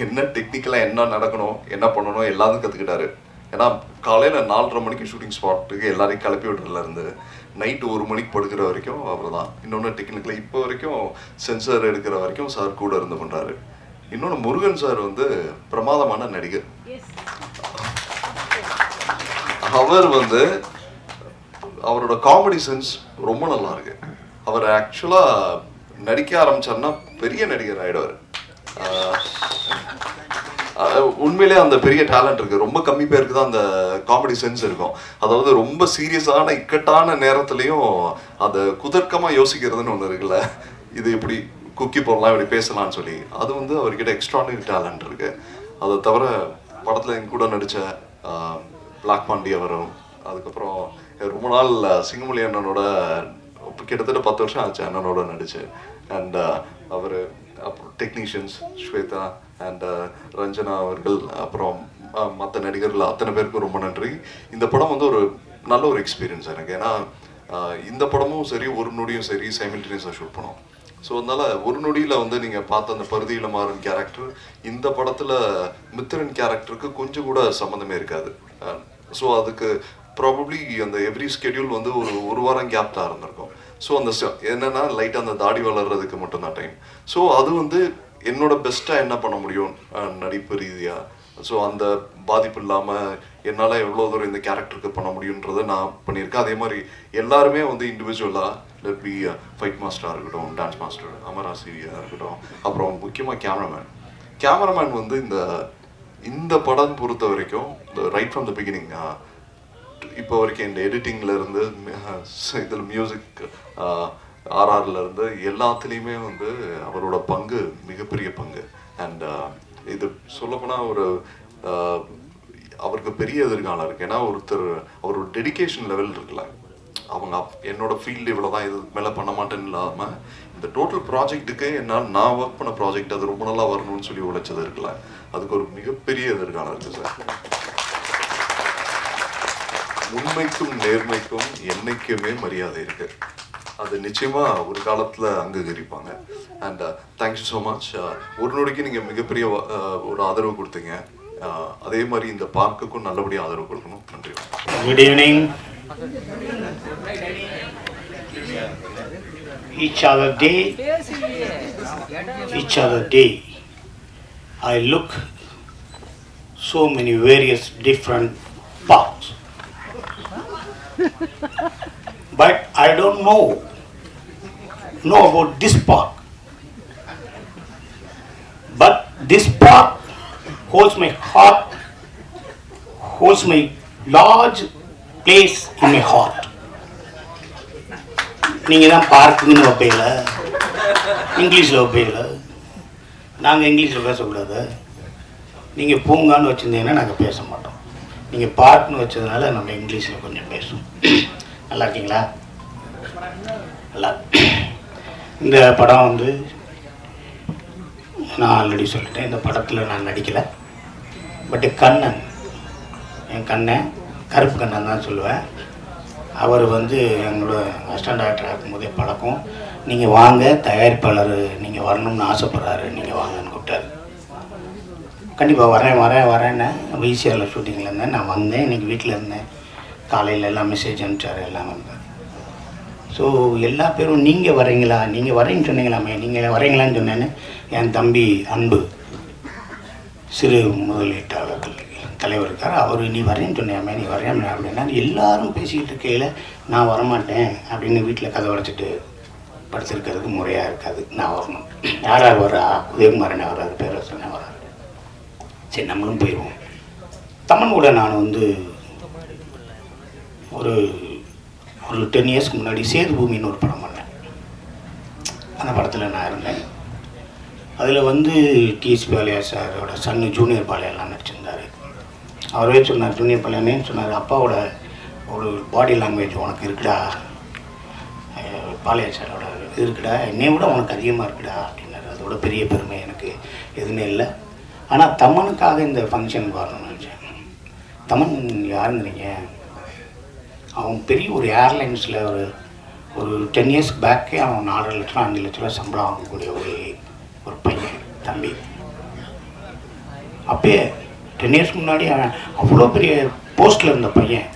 என்ன டெக்னிக்கலாக என்ன நடக்கணும் என்ன பண்ணணும் எல்லாத்தையும் கற்றுக்கிட்டாரு. ஏன்னா காலையில் 4:30 மணிக்கு ஷூட்டிங் ஸ்பாட்டுக்கு எல்லாரையும் கிளப்பி விடுறதுலேருந்து நைட்டு 1 மணிக்கு படுக்கிற வரைக்கும் அவர் தான். இன்னொன்று டெக்னிக்கலாக இப்போ வரைக்கும் சென்சார் எடுக்கிற வரைக்கும் சார் கூட இருந்து பண்ணுறாரு. இன்னொன்று முருகன் சார் வந்து பிரமாதமான நடிகர். அவர் வந்து அவரோட காமெடி சென்ஸ் ரொம்ப நல்லா இருக்கு. அவர் ஆக்சுவலாக நடிக்க ஆரம்பிச்சார்னா பெரிய நடிகர் ஆகிடுவார். உண்மையிலே அந்த பெரிய டேலண்ட் இருக்குது. ரொம்ப கம்மி பேருக்கு தான் அந்த காமெடி சென்ஸ் இருக்கும். அதாவது ரொம்ப சீரியஸான இக்கட்டான நேரத்துலையும் அதை குதர்க்கமாக யோசிக்கிறதுன்னு ஒன்று இருக்குல்ல, இது இப்படி குக்கி போடலாம் இப்படி பேசலாம்னு சொல்லி, அது வந்து அவர்கிட்ட எக்ஸ்ட்ரானரி டேலண்ட் இருக்குது. அதை தவிர படத்தில் என் கூட நடித்த பிளாக் பாண்டி அவரும், அதுக்கப்புறம் ரொம்ப நாள் சிங்கமொழி அண்ணனோட கிட்டத்தட்ட 10 வருஷம் ஆச்சு அண்ணனோட நடிச்சு. அண்ட் அவர் அப்புறம் டெக்னீஷியன்ஸ் ஸ்வேதா அண்ட் ரஞ்சனா அவர்கள், அப்புறம் மற்ற நடிகர்கள் அத்தனை பேருக்கும் ரொம்ப நன்றி. இந்த படம் வந்து ஒரு நல்ல ஒரு எக்ஸ்பீரியன்ஸ் எனக்கு. ஏன்னா இந்த படமும் சரி ஒரு நொடியும் சரி சைமல்டேனியஸாக ஷூட் பண்ணோம். ஸோ அதனால் ஒரு நொடியில் வந்து நீங்கள் பார்த்த அந்த பருதி இளமாறன் கேரக்டர் இந்த படத்தில் மித்திரன் கேரக்டருக்கு கொஞ்சம் கூட சம்மந்தமே இருக்காது. ஸோ அதுக்கு ப்ராபப்ளி அந்த எவ்ரி ஸ்கெடியூல் வந்து ஒரு வாரம் கேப் தான் இருந்திருக்கும். ஸோ அந்த என்னென்னா லைட்டாக அந்த தாடி வளர்கிறதுக்கு மட்டும்தான் டைம். ஸோ அது வந்து என்னோட பெஸ்ட்டாக என்ன பண்ண முடியும் நடிப்பு ரீதியாக, ஸோ அந்த பாதிப்பு இல்லாமல் என்னால் எவ்வளோ தூரம் இந்த கேரக்டருக்கு பண்ண முடியுன்றதை நான் பண்ணியிருக்கேன். அதே மாதிரி எல்லாருமே வந்து இண்டிவிஜுவலாக லெட் பி ஃபைட் மாஸ்டராக இருக்கட்டும், டான்ஸ் மாஸ்டர் அமராசிரியாக இருக்கட்டும், அப்புறம் முக்கியமாக கேமராமேன் வந்து இந்த படம் பொறுத்த வரைக்கும் ரைட் ஃப்ரம் த பிகினிங் இப்போ வரைக்கும் இந்த எடிட்டிங்கில் இருந்து இதில் மியூசிக் ஆர்ஆர்லேருந்து எல்லாத்துலேயுமே வந்து அவரோட பங்கு மிகப்பெரிய பங்கு. அண்ட் இது சொல்லப்போனால் அவருக்கு பெரிய எதிர்காலம் இருக்குது. ஏன்னா அவரோட டெடிக்கேஷன் லெவல் இருக்குல்ல, அவங்க என்னோட ஃபீல்டு இவ்வளோ தான், இது மேலே பண்ண மாட்டேன்னு இல்லாமல் இந்த டோட்டல் ப்ராஜெக்ட்டுக்கு நான் ஒர்க் பண்ண ப்ராஜெக்ட் அது ரொம்ப நல்லா வரணும்னு சொல்லி உழைச்சது இருக்குல்ல, அதுக்கு ஒரு மிகப்பெரிய எதிர்காலம் இருக்குது சார். உண்மைக்கும் நேர்மைக்கும் என்னைக்குமே மரியாதை இருக்கு. அது நிச்சயமா ஒரு காலத்துல அங்கீகரிப்பாங்க. And thank you so much. ஒரு நொடிக்கு நீங்க மிகப்பெரிய ஒரு ஆதரவு கொடுத்தீங்க. அதே மாதிரி இந்த பார்க்குக்கும் நல்லபடியாக ஆதரவு கொடுக்கணும். நன்றி. Good evening. each other day I look so many various different paths. But I don't know about this park. But this park holds my heart, holds my large place in my heart. நீங்கள் தான் பார்க்குன்னு வைப்பீங்களா, இங்கிலீஷில் வைப்பீங்களா? நாங்கள் இங்கிலீஷில் பேசக்கூடாது. நீங்கள் பூங்கான்னு வச்சுருந்தீங்கன்னா நாங்கள் பேச மாட்டோம். நீங்கள் பார்க்குன்னு வச்சதுனால நம்ம இங்கிலீஷில் கொஞ்சம் பேசுவோம். நல்லா இருக்கீங்களா? நல்லா. இந்த படம் வந்து நான் ஆல்ரெடி சொல்லிட்டேன், இந்த படத்தில் நான் நடிக்கலை. பட்டு கண்ணன், என் கண்ணன் கருப்பு கண்ணன் தான் சொல்லுவேன். அவர் வந்து எங்களோட அசிஸ்டன்ட் டைரக்டர் இருக்கும்போதே பழக்கம். நீங்கள் வாங்க, தயாரிப்பாளர் நீங்கள் வரணும்னு ஆசைப்பட்றாரு, நீங்கள் வாங்கன்னு கூப்பிட்டாரு. கண்டிப்பாக வரேன்னு விசிஆரில் ஷூட்டிங்கில் இருந்தேன். நான் வந்தேன், இன்றைக்கி வீட்டில் இருந்தேன். காலையில் எல்லாம் மெசேஜ் அனுப்பிச்சார், எல்லாம் வந்தேன். ஸோ எல்லா பேரும் நீங்கள் வரீங்களா, நீங்கள் வரேன்னு சொன்னீங்களாமே, நீங்கள் வரீங்களான்னு சொன்னேன்னு என் தம்பி அன்பு சிறு முதலீட்டாளர்கள் தலைவர் இருக்கார். அவர் நீ வரேன்னு சொன்னியாமே, நீ வரேன் அப்படின்னா எல்லாரும் பேசிக்கிட்டு இருக்கையில் நான் வரமாட்டேன் அப்படின்னு வீட்டில் கதை உடைச்சிட்டு படுத்திருக்கிறதுக்கு முறையாக இருக்காது. நான் வரணும். யார் யார் வரா? உதயகுமாரனே வர்றாரு, பேரரசனே வர்றாரு. சரி நம்மளும் போயிடுவோம். தமன் கூட நான் வந்து ஒரு 10 இயர்ஸ்க்கு முன்னாடி சேது பூமின்னு ஒரு படம் பண்ணேன். அந்த படத்தில் நான் இருந்தேன். அதில் வந்து டிஎஸ் பாலியா சாரோட சன்னு ஜூனியர் பாலியாலாம் நடிச்சிருந்தார். அவரே சொன்னார், ஜூனியர் பாலியானே சொன்னார், அப்பாவோட ஒரு பாடி லாங்குவேஜ் உனக்கு இருக்குடா, பாலியா சாரோட இருக்குடா, என்னை விட உனக்கு அதிகமாக இருக்குடா அப்படின்னாரு. அதோட பெரிய பெருமை எனக்கு எதுவுமே இல்லை. ஆனால் தமனுக்காக இந்த ஃபங்க்ஷனுக்கு வரணும்னு நினச்சேன். தமன் யாருங்கிறீங்க? அவன் பெரிய ஒரு ஏர்லைன்ஸில் ஒரு 10 இயர்ஸ்க்கு பேக்கே அவன் 4 லட்சம் 5 லட்ச ரூபா சம்பளம் வாங்கக்கூடிய ஒரு பையன், தம்பி. அப்பயே 10 இயர்ஸ்க்கு முன்னாடி அவ்வளோ பெரிய போஸ்ட்டில் இருந்த பையன்,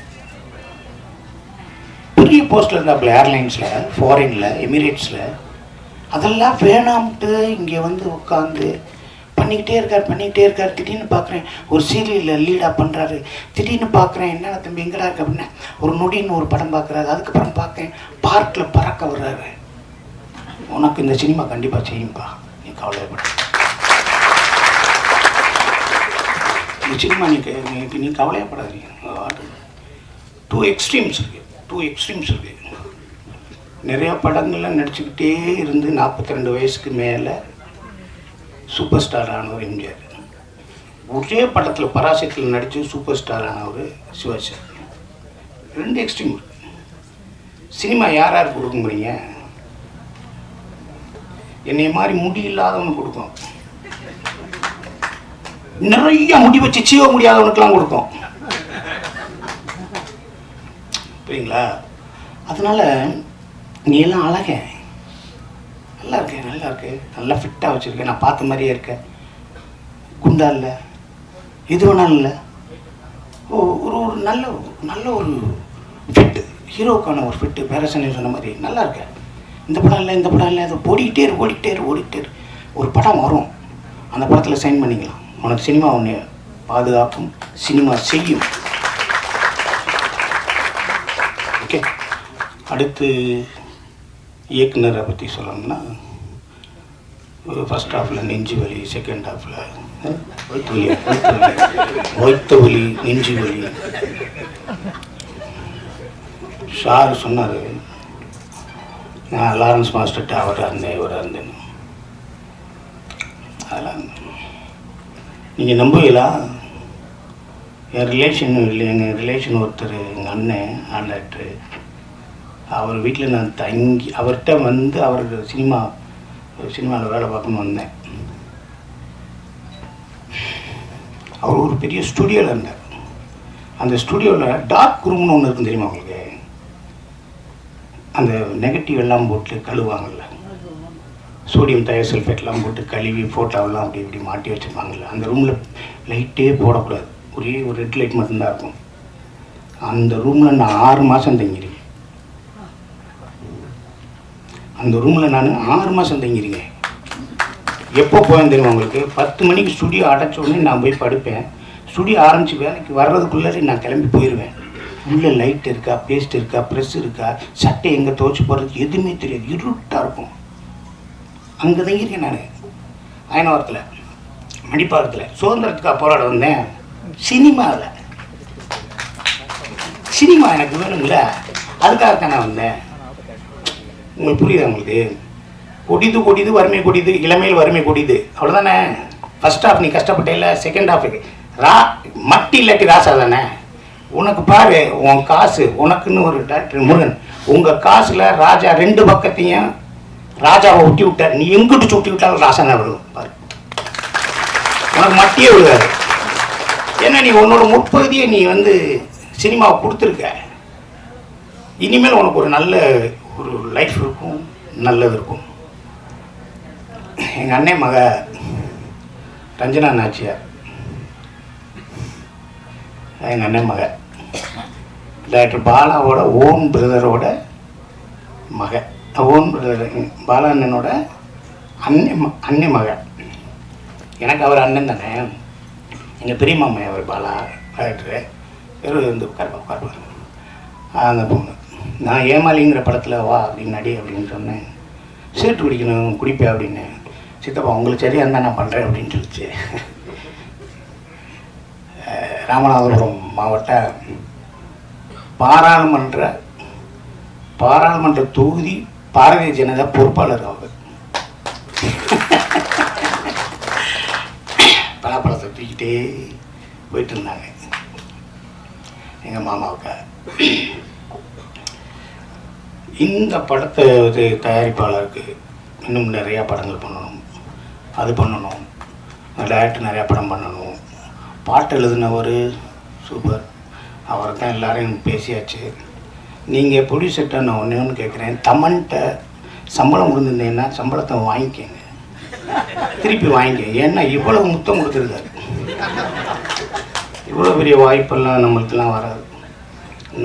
பெரிய போஸ்ட்டில் இருந்தாப்புல ஏர்லைன்ஸில், ஃபாரினில், எமிரேட்ஸில். அதெல்லாம் வேணாம்ட்டு இங்கே வந்து உட்காந்து பண்ணிக்கிட்டே இருக்கார். திடீர்னு பார்க்குறேன் ஒரு சீரியலில் லீடாக பண்ணுறாரு. திடீர்னு பார்க்குறேன் என்ன தம்பி எங்கடா இருக்கு அப்படின்னா ஒரு நொடின்னு ஒரு படம் பார்க்குறாரு. அதுக்கப்புறம் பார்க்கேன் பார்க்கில் பறக்க வர்றாரு. உனக்கு இந்த சினிமா கண்டிப்பாக செய்யும்பா, நீ கவலைப்பட. இந்த சினிமா நீ கவலையப்படாதீங்க. 2 எக்ஸ்ட்ரீம்ஸ் இருக்குது. நிறையா படங்கள்லாம் நடிச்சுக்கிட்டே இருந்து 42 வயசுக்கு மேலே சூப்பர் ஸ்டார் ஆனவர் எம்ஜிஆர். ஒரே படத்தில் பராசக்தியில் நடித்து சூப்பர் ஸ்டார் ஆனவர் சிவாஜி சார். 2 எக்ஸ்ட்ரீம் இருக்குது. சினிமா யார் கொடுக்க முடியுங்க? என்னை மாதிரி முடி இல்லாதவனுக்கு கொடுக்கும், நிறைய முடி வச்சு சீவ முடியாதவனுக்கெல்லாம் கொடுக்கும். புரியுங்களா? அதனால நீ எல்லாம் அழக, நல்லா இருக்கு, நல்லா ஃபிட்டாக வச்சுருக்கேன், நான் பார்த்த மாதிரியே இருக்கேன், குண்டா இல்லை, எது வேணாலும் இல்லை, ஒரு நல்ல ஒரு ஃபிட்டு, ஹீரோக்கான ஒரு ஃபிட்டு. பேரசனே சொன்ன மாதிரி நல்லா இருக்கேன். இந்த படம் இல்லை அதை ஓடிக்கிட்டே இரு. ஒரு படம் வரும், அந்த படத்தில் சைன் பண்ணிக்கலாம். உனக்கு சினிமா ஒன்று பாதுகாக்கும், சினிமா செய்யும். ஓகே, அடுத்து இயக்குனரை பற்றி சொல்லணும்னா, ஃபர்ஸ்ட் ஹாஃபில் நெஞ்சு வலி, செகண்ட் ஹாஃபில் வயிற்று வலி, நெஞ்சு வலி. சார் சொன்னார், நான் லாரன்ஸ் மாஸ்டர்கிட்ட அவராக இருந்தேன். அதெல்லாம் நீங்கள் நம்புவீங்களா? என் ரிலேஷன் ஒருத்தர், எங்கள் அண்ணன் ஆண்டாக்டரு, அவர் வீட்டில் நான் தங்கி அவர்கிட்ட வந்து அவருக்கு சினிமாவில் வேலை பார்க்கணுன்னு வந்தேன். அவர் ஒரு பெரிய ஸ்டுடியோவில் இருந்தார். அந்த ஸ்டுடியோவில் டார்க் ரூம்னு ஒன்று இருக்கும், தெரியுமா உங்களுக்கு? அந்த நெகட்டிவ் எல்லாம் போட்டு கழுவாங்கள்ல, சோடியம் தயோசல்ஃபேட்லாம் போட்டு கழுவி ஃபோட்டோவெல்லாம் அப்படி இப்படி மாட்டி வச்சுருப்பாங்கள்ல, அந்த ரூமில் லைட்டே போடக்கூடாது, ஒரே ஒரு ரெட் லைட் மட்டும்தான் இருக்கும். அந்த ரூமில் நான் 6 மாதம் தங்கியிருக்கேன். அந்த ரூமில் நான் 6 மாதம் தங்கியிருக்கேன். எப்போ போவேன் தெரியுமா உங்களுக்கு? 10 மணிக்கு ஸ்டுடியோ அடைச்ச உடனே நான் போய் படுப்பேன். ஸ்டுடியோ ஆரம்பித்து வேலைக்கு வர்றதுக்குள்ளே நான் கிளம்பி போயிடுவேன். உள்ளே லைட் இருக்கா, பேஸ்ட் இருக்கா, ப்ரெஸ் இருக்கா, சட்டை எங்கே துவச்சி போடுறது எதுவுமே தெரியாது, இருட்டாக இருக்கும். அங்கே தங்கியிருக்கேன் நான். அயனவரத்தில், மணிப்பாக்கத்தில். சுதந்திரத்துக்காக போராட வந்தேன். சினிமா எனக்கு வேணுங்கள, அதுக்காகத்தான் நான் வந்தேன். உங்களுக்கு புரியுதா? உங்களுக்கு கொடிது வறுமை கொடிது, இளமையில் வறுமை கொடிது, அவ்வளோதானே. ஃபர்ஸ்ட் ஹாஃப் நீ கஷ்டப்பட்டே இல்லை, செகண்ட் ஹாஃபுக்கு மட்டி இல்லாட்டி ராசா தானே. உனக்கு பாரு, உன் காசு உனக்குன்னு ஒரு டாக்டர் முருகன், உங்கள் காசில் ராஜா 2 பக்கத்தையும் ராஜாவை ஒட்டி விட்டார். நீ எங்கிட்டு சுட்டி விட்டாலும் ராசா தான் விழுகும் பாரு, உனக்கு மட்டியே விழுகாது. ஏன்னா நீ உன்னோட முற்பகுதியை நீ வந்து சினிமாவை கொடுத்துருக்க. இனிமேல் உனக்கு ஒரு நல்ல ஒரு லைஃப் இருக்கும், நல்லது இருக்கும். எங்கள் அண்ணன் மக ரஞ்சனா நாச்சியார், எங்கள் அண்ணன் மக டாக்டர் பாலாவோட ஓன் பிரதரோட மக, ஓன் பிரதர் பாலா அண்ணனோட அண்ணன் மக. எனக்கு அவர் அண்ணன் தானே. எங்கள் பெரிய மாமா அவர் பாலா டாக்டரு, வெறும் வந்து உட்காருவார். அந்த பொண்ணு, நான் ஏமாலிங்கிற படத்தில் வா அப்படின்னு நடி அப்படின்னு சொன்னேன். சீட்டு குடிக்கணும், குடிப்பேன் அப்படின்னு. சித்தப்பா உங்களுக்கு சரியாக இருந்தால் நான் பண்ணுறேன் அப்படின்னு சொல்லிச்சு. ராமநாதபுரம் மாவட்ட பாராளுமன்ற தொகுதி பாரதிய ஜனதா பொறுப்பாளர் அவர். பலாப்பழத்தை தூக்கிட்டே போயிட்டு இருந்தாங்க எங்கள் மாமாவுக்கு. இந்த படத்தை ஒரு தயாரிப்பாளருக்கு இன்னும் நிறையா படங்கள் பண்ணணும், அது பண்ணணும், டைரக்டர் நிறையா படம் பண்ணணும். பாட்டு எழுதினவர் சூப்பர், அவரை தான் எல்லோரையும் பேசியாச்சு. நீங்கள் ப்ரொடியூசர்கிட்ட நான் ஒன்று கேட்குறேன், தமன்கிட்ட சம்பளம் கொடுத்துருந்தீங்கன்னா சம்பளத்தை வாங்கிக்கங்க, திருப்பி வாங்கிக்க. ஏன்னா இவ்வளவு முத்தம் கொடுத்துருக்காரு. இவ்வளோ பெரிய வாய்ப்பெல்லாம் நம்மளுக்கெல்லாம் வராது.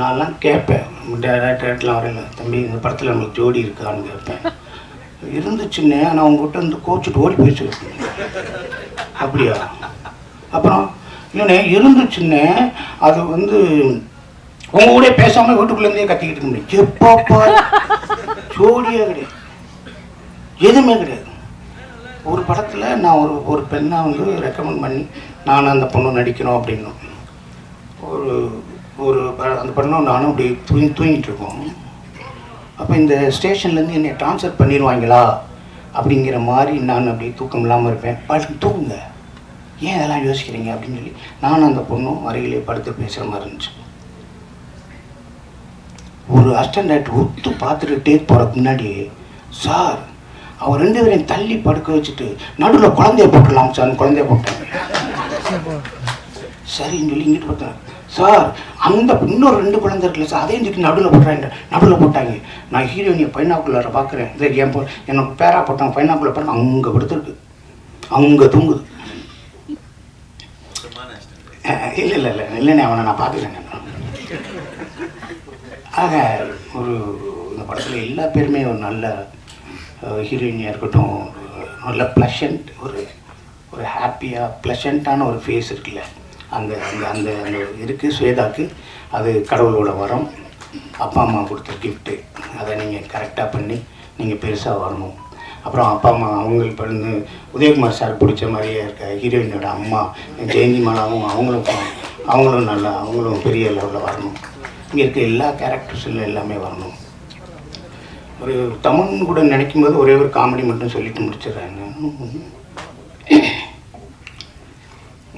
நான்லாம் கேட்பேன், டேரக்டர்லாம் வரையில, தம்பி இந்த படத்தில் நம்மளுக்கு ஜோடி இருக்கான்னு கேட்பேன். இருந்துச்சுன்னே நான் உங்ககிட்ட வந்து கோச்சிட்டு ஓடி போயிடுச்சு. அப்படியா? அப்புறம் இல்லைண்ணே இருந்துச்சுன்னே அது வந்து உங்க கூட பேசாமல் வீட்டுக்குள்ளேருந்தே கத்திக்கிட்டு இருக்க முடியும். எப்பப்பா ஜோடியே கிடையாது, எதுவுமே கிடையாது. ஒரு படத்தில் நான் ஒரு பெண்ணை வந்து ரெக்கமெண்ட் பண்ணி நானும் அந்த பொண்ணு நடிக்கணும் அப்படின்னும் ஒரு அந்த பொண்ணும் நானும் அப்படி தூங்கிட்டு இருக்கோம். அப்போ இந்த ஸ்டேஷன்லேருந்து என்னை ட்ரான்ஸ்ஃபர் பண்ணிடுவாங்களா அப்படிங்கிற மாதிரி நான் அப்படி தூக்கம் இல்லாமல் இருப்பேன். படுத்து தூங்குங்க, ஏன் இதெல்லாம் யோசிக்கிறீங்க அப்படின்னு சொல்லி நானும் அந்த பொண்ணும் அருகிலே படுத்து பேசுகிற மாதிரி இருந்துச்சு. ஒரு அசிஸ்டன்ட் டைரக்டர் ஒத்து பார்த்துட்டு டேக் போகிறதுக்கு முன்னாடி, சார் அவர் 2 பேரையும் தள்ளி படுக்க வச்சுட்டு நடுவில் குழந்தைய போட்டுடலாம் சார், குழந்தைய போட்டாங்க. சரின்னு சொல்லி இங்கிட்டு பார்த்தேன். சார் அந்த இன்னொரு 2 குழந்தை இருக்குல்ல சார், அதையும் தூக்கி நடுவில் போட்டாங்க. நான் ஹீரோயினியை பைனாக்குள்ளார பார்க்குறேன். இதை எனக்கு பேரா போட்டாங்க. பைனாக்குள்ள பாருங்க, அங்கே படுத்துருக்கு, அங்கே தூங்குது. இல்லைண்ணே அவனை நான் பார்த்துக்கிறேன். ஆக இந்த படத்தில் எல்லா பேருமே ஒரு நல்ல ஹீரோயினியாக இருக்கட்டும், நல்ல ப்ளஷண்ட், ஒரு ஹாப்பியாக ப்ளஷண்ட்டான ஒரு ஃபேஸ் இருக்குல்ல, அந்த அந்த அந்த அந்த இருக்குது ஸ்வேதாவுக்கு. அது கடவுளோட வரம், அப்பா அம்மா கொடுத்த கிஃப்ட்டு. அதை நீங்கள் கரெக்டாக பண்ணி நீங்கள் பெருசாக வரணும். அப்புறம் அப்பா அம்மா அவங்களுக்கு வந்து உதயகுமார் சார் பிடிச்ச மாதிரியே இருக்க ஹீரோயினோட அம்மா ஜெயந்தி மாலாவும் அவங்களும் நல்லா, அவங்களும் பெரிய லெவலில் வரணும். இங்கே இருக்க எல்லா கேரக்டர்ஸில் எல்லாமே வரணும். ஒரு தமிழ் கூட நினைக்கும் போது ஒரே ஒரு காமெடி மட்டும் சொல்லிட்டு முடிச்சிடுறாங்க.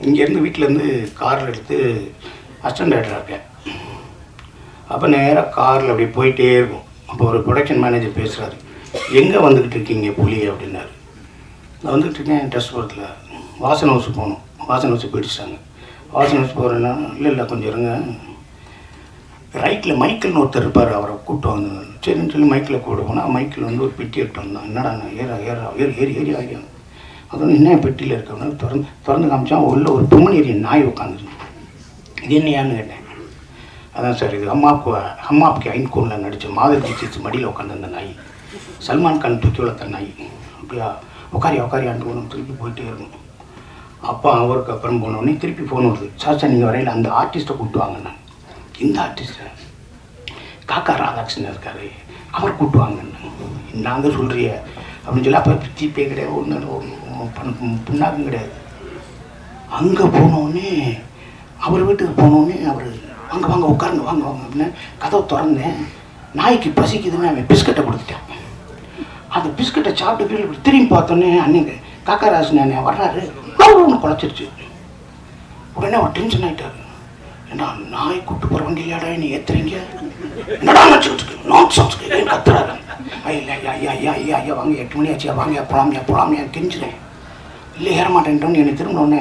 இங்கேருந்து வீட்டிலேருந்து காரில் எடுத்து அசிஸ்டன்ட் டைரக்டராக இருக்கேன். அப்போ நேராக காரில் அப்படி போயிட்டே இருக்கும். அப்போ ஒரு ப்ரொடக்ஷன் மேனேஜர் பேசுகிறாரு, எங்கே வந்துக்கிட்டு இருக்கீங்க புலி அப்படின்னாரு. நான் வந்துக்கிட்டு இருக்கேன் ட்ரெஸ் போகிறதுல, வாசன் ஹவுஸுக்கு போகணும். வாசன் ஹவுஸுக்கு போயிடுச்சாங்க. வாசன் ஹவுஸ் போகிறேன்னா இல்லை கொஞ்சம் இருங்க, ரைட்டில் மைக்கிள்னு ஒருத்தர் இருப்பார், அவரை கூப்பிட்டு வந்து சரின்னு சொல்லி மைக்கில் கூப்பிட்டு போனால் மைக்கில் வந்து ஒரு பெட்டி எடுத்து வந்தான். என்னடா நான் ஏறி ஆகியாங்க. அது என்ன பெட்டியில் இருக்கவங்க திறந்து காமிச்சான். உள்ள ஒரு பொம்மனேரியன் நாய் உட்காந்துருக்கு. இது என்னையான்னு கேட்டேன். அதான் சார் இது அம்மாவுக்கு ஐன்கூனில் நடித்த மாதவி தீட்சித் மடியில் உட்காந்து நாய், சல்மான் கான் தூக்கி வளர்த்த நாய். அப்படியா உட்காரியாண்டு போகணும், திருப்பி போயிட்டே இருக்கும். அப்பா அவருக்கு அப்புறம் போனோடனே திருப்பி ஃபோன் வருது, சார் நீங்கள் வரையில் அந்த ஆர்டிஸ்ட்டை கூப்பிட்டு வாங்க. நான் இந்த ஆர்டிஸ்ட்டை காக்கா ராதாகிருஷ்ணன் இருக்காரு, அவர் கூப்பிட்டு வாங்கன்னு. நாங்கள் சொல்கிறிய அப்படின்னு சொல்லி அப்போ தீப்பே கிடையாது, ஒன்று புண்ணாக்கும் கிடையாது. அங்கே போனோடனே அவர் வீட்டுக்கு போனோடனே அவர் வாங்க உட்காருங்க வாங்க அப்படின்னு கதவை திறந்தேன். நாய்க்கு பசிக்குதுன்னு அவன் பிஸ்கட்டை கொடுத்துட்டான். அந்த பிஸ்கட்டை சாப்பிட்டு திரும்பி பார்த்தோன்னே அன்னைக்கு காக்காராஜன் அண்ணன் வர்றாரு, ஒன்று குழச்சிருச்சு. உடனே அவர் டென்ஷன் ஆகிட்டார். ஏன்னா நாய் கூட்டு போகிற வண்டியிலாடா நீ ஏற்றுறீங்க, என்னடா நினச்சிக்கிட்டு நான் சான்ஸ்க்கு ஏன் கத்துறாரு. ஐயா வாங்க 8 மணி ஆச்சியா, வாங்க போலாமியா கெஞ்சுறேன். இல்லை ஏற மாட்டேன்ட்டோன்னு என்னை திரும்பினோடனே,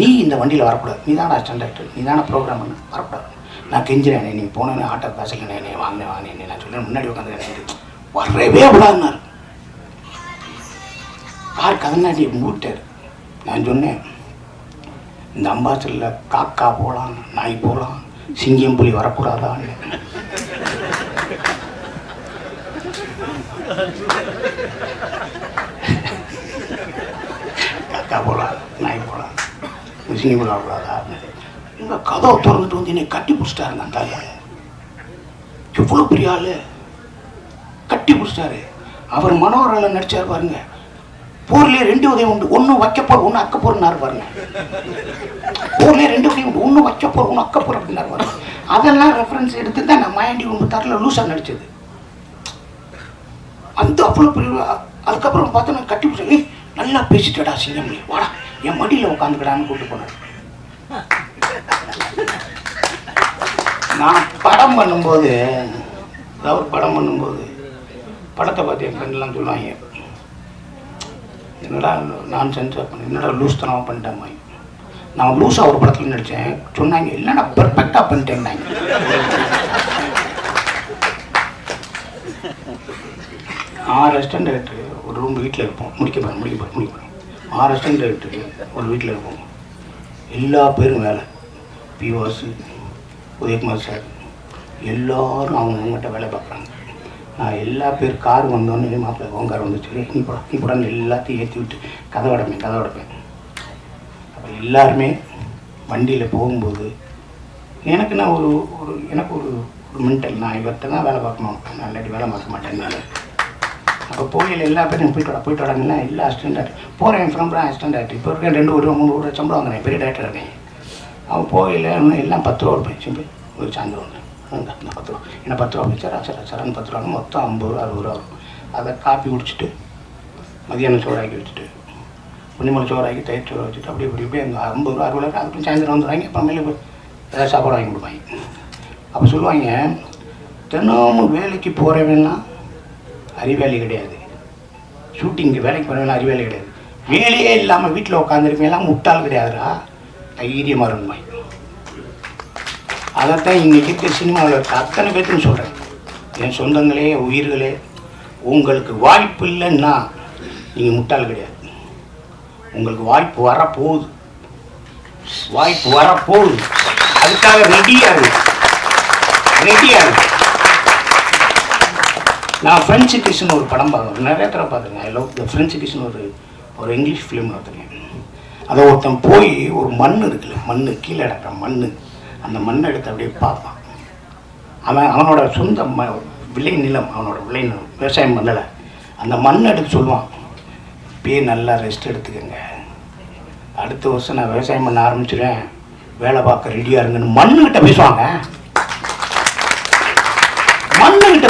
நீ இந்த வண்டியில் வரக்கூடாது, நீ தானே அசிஸ்டன்ட் டைரக்டர், நீ தானே ப்ரோக்ராம் பண்ண, வரக்கூடாது. நான் கெஞ்சுறேன், நீ போனேன்னு ஆட்டோ காசில் என்னை வாங்கினேன் நான் சொல்ல முன்னாடி உட்காந்து வரவே விடாதுனாரு. கார் கதனாட்டி மூட்டார். நான் சொன்னேன், இந்த அம்பாசலில் காக்கா போகலாம், நாய் போகலாம், சிங்கம் புலி வரக்கூடாதான்னு. காக்கா போகலாம், நாய் போகலாம், சிங்கம் புலி வரக்கூடாதா? எங்கள் கதவை திறந்துட்டு வந்து என்னை கட்டி பிடிச்சிட்டாருங்க. அந்த எவ்வளோ பெரிய ஆள், கட்டி பிடிச்சிட்டாரு. அவர் மனோகரில் நடிச்சார் பாருங்க, போர்லேயே 2 உதயம் உண்டு, ஒன்று வைக்கப்போர் ஒன்று அக்கப்போர்னாரு பாருங்க. போர்லேயே 2 உதயம் உண்டு, ஒன்று வைக்கப்போர் ஒன்று அக்கப்போர் அப்படின்னாரு பாருங்க. அதெல்லாம் ரெஃபரன்ஸ் எடுத்து தான் நான் மாயாண்டி 96 லூஸாக நடித்தது. அந்த அவ்வளோ பெரிய. அதுக்கப்புறம் பார்த்தா நான் கட்டி பிடிச்சி, நல்லா பேசிட்டடா சிங்கம்லி, வாடா என் மடியில் உட்காந்துக்கடான்னு கூப்பிட்டு போனார். நான் படம் பண்ணும்போது படத்தை பார்த்து என் ஃப்ரெண்ட்லாம் சொல்லுவாங்க, என்னடா நான் சென்சார் பண்ணேன், என்னடா லூஸ் தனமாக பண்ணிட்டேன். நான் லூஸாக ஒரு படத்தில் நடித்தேன் சொன்னாங்க, இல்லைன்னா பெர்ஃபெக்டாக பண்ணிட்டேன்னாங்க. அசிஸ்டன்ட் டைரக்டர் ஒரு ரூம் வீட்டில் இருப்போம், முடிக்க போகிறேன் 6 அசிஸ்டன்ட் டைரக்டர் ஒரு வீட்டில் இருப்போம். எல்லா பேரும் வேலை, பிவாசு, உதயகுமார் சார் எல்லோரும் அவங்ககிட்ட வேலை பார்க்குறாங்க. நான் எல்லா பேர் கார் வந்தோன்னே மாப்பிள்ளை ஓங்கார் வந்துச்சு, நீ படம் எல்லாத்தையும் ஏற்றி விட்டு கதை உடைப்பேன். அப்போ எல்லாருமே வண்டியில் போகும்போது எனக்கு நான் எனக்கு ஒரு மென்டல், நான் இவர்கிட்ட தான் வேலை பார்க்கணும், நான் இல்லாட்டி வேலை பார்க்க மாட்டேன். நான் அப்போ போகையில் எல்லா பேரும் போயிட்டு வராங்கன்னா எல்லா அசிஸ்டன்ட் போகிறேன், ஃப்ரெண்ட் அசிஸ்டன்ட் ஆகிட்டு இப்போ இருக்கேன், 2 ஒரு 3 ஒரு சம்பளம் வாங்குறேன், பெரிய டேரக்டர் இருக்கேன். அவன் போகையில் எல்லாம் 10 ரூபா இருப்பேன், ஒரு சாயந்தரம் வந்து அந்த 10 ரூபா, ஏன்னா 10 ரூபா சரான்னு 10 ரூபா மொத்தம் 50 ரூபா 60 ரூபா வரும். அதை காப்பி குடிச்சிட்டு மதியானம் சோறாக்கி வச்சுட்டு புண்ணிமலை சோறாக்கி தயிர் சோறு வச்சுட்டு அப்படி இப்படி அங்கே 50 ரூபா 60 ரூபா அதுக்கு சாயந்தரம் வந்துடுவாங்க. அப்புறமேலே ஏதாவது சாப்பாடு வாங்கி கொடுப்பாங்க. அப்போ சொல்லுவாங்க, தினமும் வேலைக்கு போகிறவன்னா அறிவாளி கிடையாது, ஷூட்டிங்கு வேலைக்கு போகிறவனா அறிவாளி கிடையாது, வேலையே இல்லாமல் வீட்டில் உட்காந்துருக்கேன் முட்டாள் கிடையாதுடா, தைரியமாக இருந்துமாய். அதைத்தான் இங்கே இருக்கிற சினிமாவில் இருக்க அத்தனை பேர்த்துன்னு சொல்கிறேன். என் சொந்தங்களே, உயிர்களே, உங்களுக்கு வாய்ப்பு இல்லைன்னா நீங்கள் முட்டாள் கிடையாது. உங்களுக்கு வாய்ப்பு வரப்போகுது, அதுக்காக ரெடியாக நான் ஃப்ரெஞ்சு கிஸ்ன்னு ஒரு படம் பார்க்குறேன், நிறைய தடவை பார்த்துருக்கேன். ஐ லவ் த ஃப்ரெஞ்சு கிஸ்ன்னு ஒரு இங்கிலீஷ் ஃபிலிம் பார்த்துருக்கேன். அதை ஒருத்தன் போய் ஒரு மண் இருக்குல்ல, கீழே கிடக்கிற மண், அந்த மண்ணை எடுத்து அப்படியே பார்ப்பான். அவனோட சொந்த விளை நிலம், விவசாயம் பண்ணலை, அந்த மண்ணை எடுத்து சொல்லுவான், இப்பயே நல்லா ரெஸ்ட் எடுத்துக்கங்க, அடுத்த வருஷம் நான் விவசாயம் பண்ண ஆரம்பிச்சிடுவேன், வேலை பார்க்க ரெடியாக இருங்கன்னு மண்ணுக்கிட்ட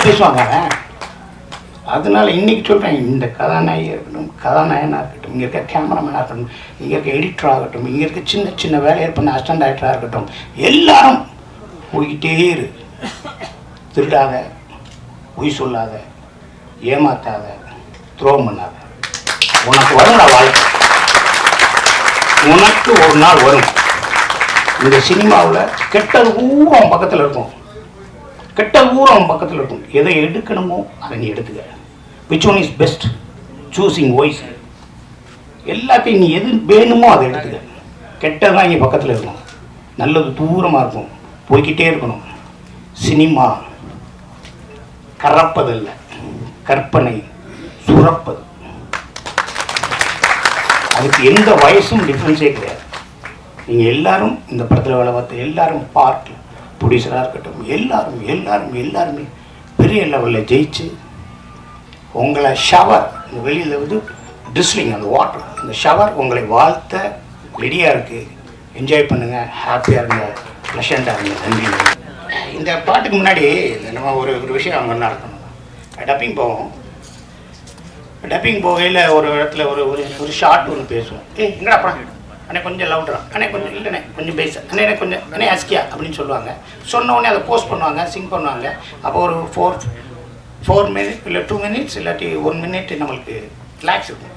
பேசுவாங்க. அதனால இன்னைக்கு சொல்கிறேன், இந்த கதாநாயகியாக இருக்கட்டும், கதாநாயகனாக இருக்கட்டும், இங்கே இருக்க கேமராமேனாக இருக்கட்டும், இங்கே இருக்க எடிட்டராக இருக்கட்டும், இங்கே இருக்க சின்ன சின்ன வேலையை பண்ண அசிஸ்டன்ட் டைரக்டராக இருக்கட்டும், எல்லாரும் போய்கிட்டே இரு. திருடாத, பொய் சொல்லாத, ஏமாத்தாத, துரோகம் பண்ணாத. உனக்கு வரும்டா வாழ்க்கை, உனக்கு ஒரு நாள் வரும். இந்த சினிமாவில் கெட்டது ஊரம் பக்கத்தில் இருக்கும், எதை எடுக்கணுமோ அதை நீ எடுத்துக்க. Which one is best, choosing voice. எல்லாத்தையும் நீ எது வேணுமோ அதை எடுத்துக்க. கெட்டதான் இங்கே பக்கத்தில் இருக்கும், நல்லது தூரமாக இருக்கும், போய்கிட்டே இருக்கணும். சினிமா கறப்பதல்ல, கற்பனை சுரப்பது. அதுக்கு எந்த வயசும் டிஃப்ரென்ஸே கிடையாது. நீங்கள் எல்லாரும் இந்த படத்தில் வேலை பார்த்த எல்லாரும் பார்ட் ப்ரொடியூசராக இருக்கட்டும், எல்லாருமே பெரிய லெவலில் ஜெயிச்சு உங்களை ஷவர், இந்த வெளியில் வந்து ட்ரிஸ்லிங், அந்த வாட்டர், அந்த ஷவர் உங்களை வாழ்த்த ரெடியாக இருக்குது. என்ஜாய் பண்ணுங்கள், ஹாப்பியாக இருங்க, ப்ளஷண்ட்டாக இருங்க. நன்றி. இந்த பாட்டுக்கு முன்னாடி நம்ம ஒரு விஷயம் அவங்க நடக்கணும். டப்பிங் போவோம். டப்பிங் போகையில் ஒரு இடத்துல ஒரு ஷார்ட் ஒன்று பேசுவோம். என்னடா படம் அண்ணே கொஞ்சம் லவுட்ரா, அண்ணே கொஞ்சம் இல்லைண்ணே கொஞ்சம் பேச, அண்ணே கொஞ்சம் அண்ணே அஸ்கியா அப்படின்னு சொல்லுவாங்க. சொன்ன உடனே அதை போஸ்ட் பண்ணுவாங்க, சிங் பண்ணுவாங்க. அப்போ ஒரு 4 மினிட் இல்லை 2 மினிட்ஸ் இல்லாட்டி 1 மினிட் நம்மளுக்கு ரிலாக்ஸ் இருக்கும்.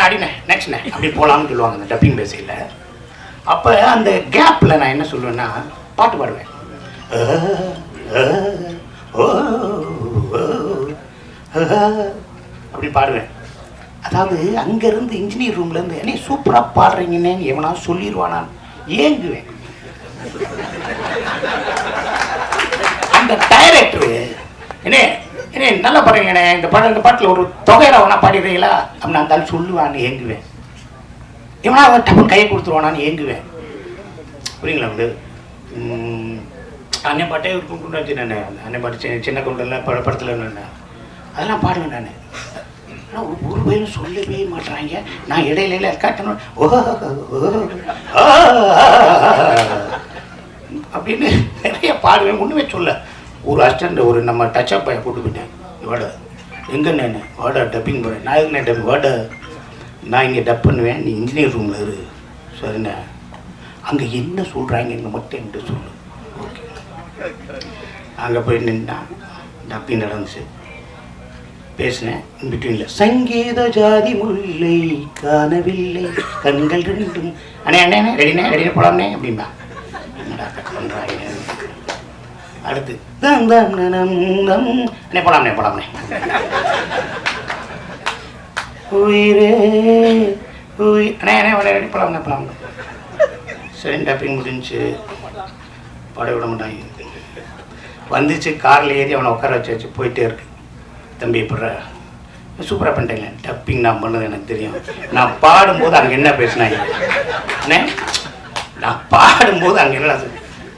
அடிண்ணே நெக்ஸ்ட்ண்ணே அப்படி போகலான்னு சொல்லுவாங்க அந்த டப்பிங் பேசையில். அப்போ அந்த கேப்பில் நான் என்ன சொல்லுவேன்னா பாட்டு பாடுவேன். அப்படி பாடுவேன். அதாவது அங்கேருந்து இன்ஜினியர் ரூம்லேருந்து என்ன சூப்பராக பாடுறீங்கன்னு எவனா சொல்லிடுவானான்னு ஏங்குவேன். அந்த டைரக்டரு என்ன நல்லா பாடுறீங்கண்ணே, இந்த பாட்டில் ஒரு தொகையில வேணா பாடிடுறீங்களா அப்படின்னு அந்த சொல்லுவான்னு ஏங்குவேன். எவனா டப்புன்னு கையை கொடுத்துருவானான்னு ஏங்குவேன். புரியுங்களா? வந்து அன்னை பாட்டே கொண்டு வச்சு நான் அன்னை பாட்டு சின்ன கொண்டெல்லாம் படத்தில் அதெல்லாம் பாடுவேன் நான். ஆனால் ஒரு வயலும் சொல்லவே மாட்டுறாங்க. நான் இடையில காட்டணும் அப்படின்னு நிறைய பாடுவேன். ஒன்றுமே சொல்ல ஒரு அசிஸ்டண்ட் ஒரு நம்ம டச்சப் பையன் கூட்டு போயிட்டேன். வாட எங்கண்ணே வாடா டப்பிங் போகிறேன். நான் எதுக்குண்ணே டப்பிங் வாட நான் இங்கே டப் பண்ணுவேன், நீ இன்ஜினியர் ரூமில் இரு. சரிண்ணே, அங்கே என்ன சொல்கிறாங்கன்னு மட்டும் என்கிட்ட சொல்லு. ஓகே. அங்கே போய் நின்னா டப்பிங் நடந்துச்சு. பேசினேன். பிட்வீனில் சங்கீத ஜாதி முல்லை காணவில்லை கண்கள் ரெண்டும் அண்ணே ரெடினே போலாம்னே அப்படின்பா. என்னடா பண்ணுறாங்க. அடுத்து அண்ணே போலாம்னே உயிரே அண்ணே ரெடி போலாம்னே சரி டப்பிங் முடிஞ்சு பட விட மாட்டாங்க. வந்துச்சு காரில் ஏறி அவனை உட்கார வச்சு போயிட்டே இருக்கு. தம்பி எப்பட்ற சூப்பராக பண்ணிட்டேங்க. டப்பிங் நான் பண்ணது எனக்கு தெரியும். நான் பாடும்போது அங்கே என்ன பேசினாங்க அண்ணே, நான் பாடும்போது அங்கே என்ன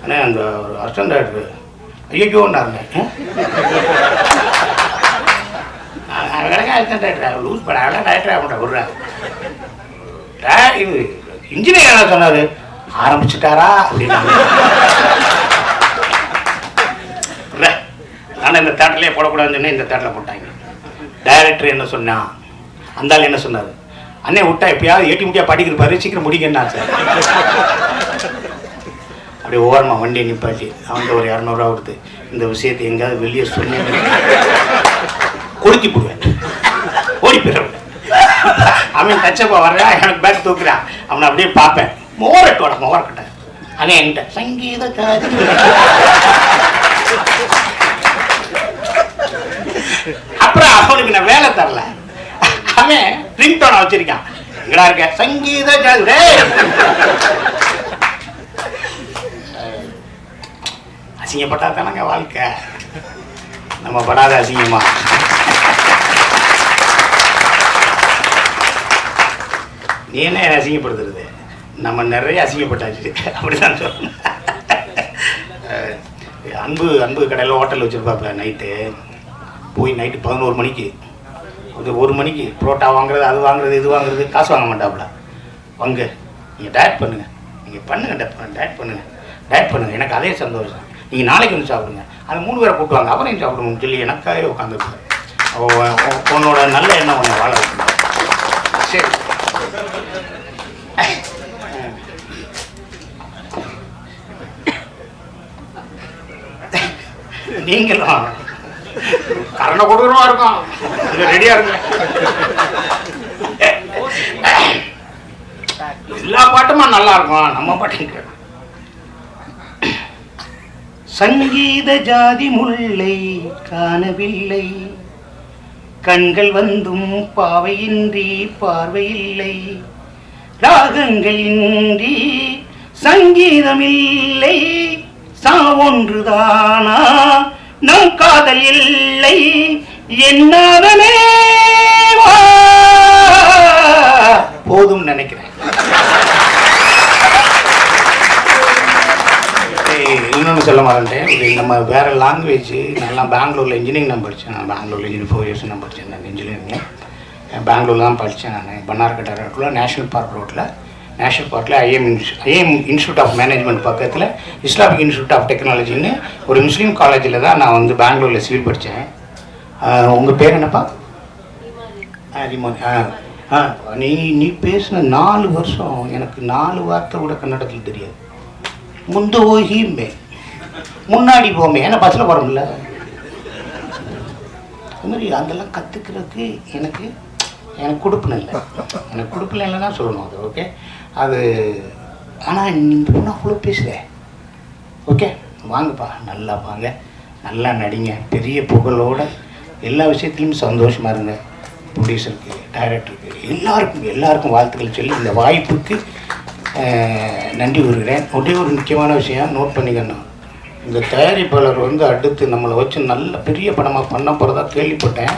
அண்ணே அந்த ஒரு அசிஸ்டன்ட் டைரக்டர் ஐயோன்னாருங்க. அசிஸ்டன்ட் டைரக்டர் லூஸ் பண்ண அவ்வளோ டைரக்டர் ஆகிட்ட விட்றாங்க. இது இன்ஜினியர் என்ன சொன்னார், ஆரம்பிச்சுட்டாரா அப்படின்னு. ஆனால் இந்த தேட்டர்லேயே போடக்கூடாதுன்னு சொன்னேன், இந்த தேட்டரில் போட்டாங்க. டைரக்டர் என்ன சொன்னான், அந்த ஆள் என்ன சொன்னார், அண்ணே விட்டா எப்பயாவது ஏட்டி முட்டியாக படிக்கிறப்பாரு, சீக்கிரம் முடிக்கன்னா சார். அப்படியே ஓரமாக வண்டியை நிப்பாட்டி அவங்க ஒரு 200 ரூபா கொடுத்து இந்த விஷயத்தை எங்கேயாவது வெளியே சொன்னேன் கொளுத்தி போடுவேன், ஓடி போயிடுவேன். அவன் தச்சப்பா வர்றான், எனக்கு பேக் தூக்குறான், அவனை அப்படியே பார்ப்பேன். மோரட்டோட மோரக்கட்ட அண்ணே என்கிட்ட சங்கீத காதி. அப்புறம் அவனுக்கு நான் வேலை தரல, அவன் ரிங் டோனை வச்சிருக்கான், எங்கடா இருக்க சங்கீத காதி. அசிங்கப்பட்டா தானங்க வாழ்க்கை, நம்ம படாத அசிங்கமா. நீ என்ன அசிங்கப்படுத்துறது, நம்ம நிறைய அசிங்கப்பட்டாச்சு அப்படிதான் சொல்லணும். அன்பு கடையில் ஹோட்டல் வச்சுருப்பாப்புல. நைட்டு போய் நைட்டு 11 மணிக்கு ஒரு 1 மணிக்கு புரோட்டா வாங்குறது, அது வாங்குறது, இது வாங்குறது, காசு வாங்க மாட்டாப்புல. வாங்க நீங்கள் டயட் பண்ணுங்கள், நீங்கள் பண்ணுங்கள், டயட் பண்ணுங்கள், எனக்கு அதே சந்தோஷம். நீங்கள் நாளைக்கு வந்து சாப்பிடுங்க, அது 3 பேரை கூப்பிடுவாங்க, அவரையும் சாப்பிடுங்கன்னு சொல்லி எனக்காகவே உட்காந்துருப்பேன். உன்னோட நல்ல எண்ணம் உன்னை வாழ வைக்கணும். சரி நீங்களும் கரணை கொடுக்குறோம் இருக்கும், ரெடியா இருங்க. எல்லா பாட்டுமா நல்லா இருக்கும், நம்ம பாட்டு. சங்கீத ஜாதி முல்லை காணவில்லை, கண்கள் வந்தும் பாவையின்றி பார்வையில்லை, ராகங்கள் இன்றி சங்கீதமில்லை, சாவொன்றுதானா நம் காதல் இல்லை, என்னாதமே போதும் நினைக்கிறேன். இன்னொன்று சொல்ல மாட்டேன், நம்ம வேறு லாங்குவேஜ். நான் பெங்களூரில் இன்ஜினியரிங் நான் படித்தேன். நான் பெங்களூரில் இன்ஜினியரிங் 4 இயர்ஸ் நான் படித்தேன். நான் இன்ஜினியரிங்கில் பெங்களூரில் தான் படித்தேன். நான் பன்னார்கட்டா ரோட்டில் நேஷ்னல் பார்க் ரோட்டில், நேஷ்னல் பார்க்கில் ஐஎம் இன்ஸ்டியூட் ஆஃப் மேனேஜ்மெண்ட் பக்கத்தில் இஸ்லாமிக் இன்ஸ்டியூட் ஆஃப் டெக்னாலஜின்னு ஒரு முஸ்லீம் காலேஜில் தான் நான் வந்து பெங்களூரில் சிவில் படித்தேன். உங்கள் பேர் என்னப்பா? ரிமோன். நீ பேசின 4 வருஷம் எனக்கு 4 வார்த்தை கூட கன்னடத்தில் தெரியாது. முந்து ஓகிமே முன்னாடி போமே, ஏன்னா பஸ்ஸில் போகிறோம்ல, அது மாதிரி அதெல்லாம் கற்றுக்கிறதுக்கு எனக்கு கொடுப்பின இல்லை. எனக்கு கொடுப்பின இல்லை தான் சொல்லணும் அது. ஓகே அது. ஆனால் இந்த பொண்ணு அவ்வளோ பேசுகிறேன். ஓகே வாங்கப்பா, நல்லா வாங்க, நல்லா நடிங்க, பெரிய புகழோட எல்லா விஷயத்துலையும் சந்தோஷமாக இருங்க. ப்ரொடியூசருக்கு, டைரக்டருக்கு, எல்லாருக்கும் வாழ்த்துக்கள் சொல்லி இந்த வாய்ப்புக்கு நன்றி கூறுகிறேன். ஒரே ஒரு முக்கியமான விஷயம் நோட் பண்ணிக்கணும், இந்த தயாரிப்பாளர் வந்து அடுத்து நம்மளை வச்சு நல்ல பெரிய படமாக பண்ண போகிறதா கேள்விப்பட்டேன்.